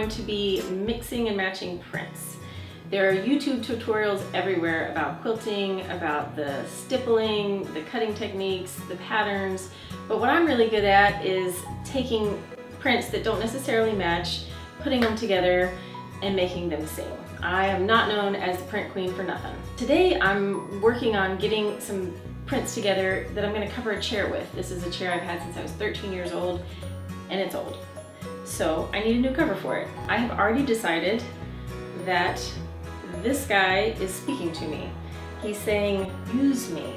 going to be mixing and matching prints. There are YouTube tutorials everywhere about quilting, about the stippling, the cutting techniques, the patterns, but what I'm really good at is taking prints that don't necessarily match, putting them together, and making them sing. I am not known as the print queen for nothing. Today I'm working on getting some prints together that I'm going to cover a chair with. This is a chair I've had since I was 13 years old, and it's old. So I need a new cover for it. I have already decided that this guy is speaking to me. He's saying, use me.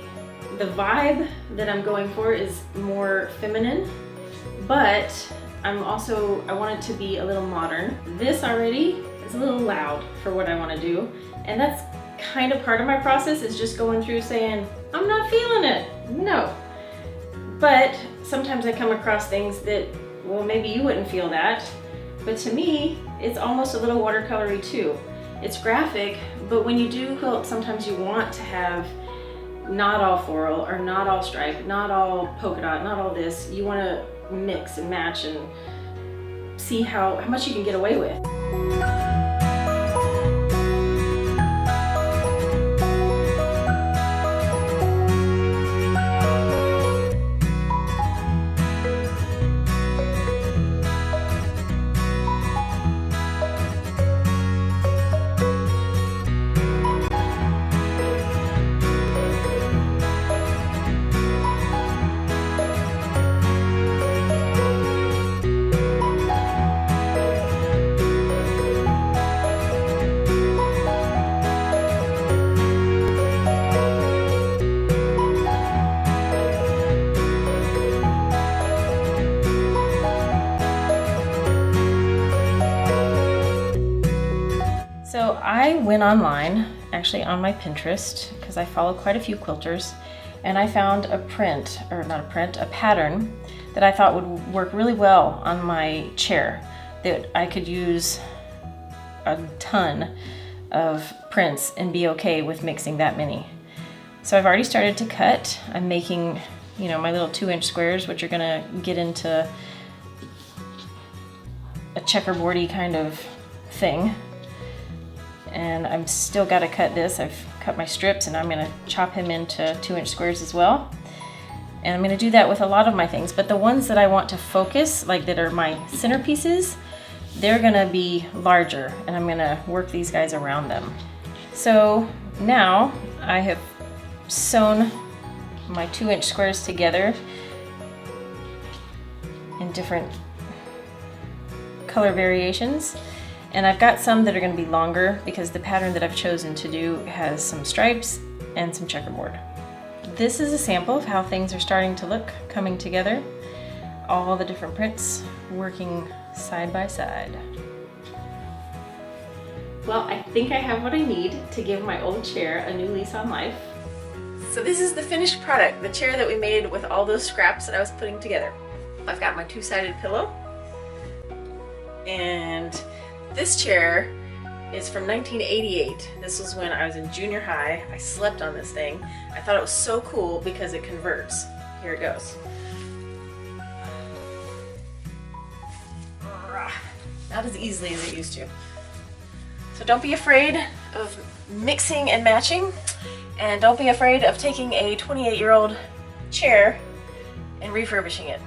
The vibe that I'm going for is more feminine, but I want it to be a little modern. This already is a little loud for what I want to do, and that's kind of part of my process, is just going through saying, I'm not feeling it, no. But sometimes I come across things that, well, maybe you wouldn't feel that, but to me, it's almost a little watercolory too. It's graphic, but when you do quilt, sometimes you want to have not all floral, or not all stripe, not all polka dot, not all this. You want to mix and match and see how much you can get away with. So I went online, actually on my Pinterest, because I follow quite a few quilters, and I found a pattern that I thought would work really well on my chair, that I could use a ton of prints and be okay with mixing that many. So I've already started to cut. I'm making, my little 2-inch squares, which are gonna get into a checkerboardy kind of thing. And I'm still got to cut this. I've cut my strips, and I'm going to chop him into 2-inch squares as well. And I'm going to do that with a lot of my things, but the ones that I want to focus, like that are my centerpieces, they're going to be larger, and I'm going to work these guys around them. So now I have sewn my 2-inch squares together in different color variations. And I've got some that are going to be longer because the pattern that I've chosen to do has some stripes and some checkerboard. This is a sample of how things are starting to look coming together. All the different prints working side by side. Well, I think I have what I need to give my old chair a new lease on life. So this is the finished product, the chair that we made with all those scraps that I was putting together. I've got my 2-sided pillow, and this chair is from 1988. This was when I was in junior high. I slept on this thing. I thought it was so cool because it converts. Here it goes. Not as easily as it used to. So don't be afraid of mixing and matching, and don't be afraid of taking a 28-year-old chair and refurbishing it.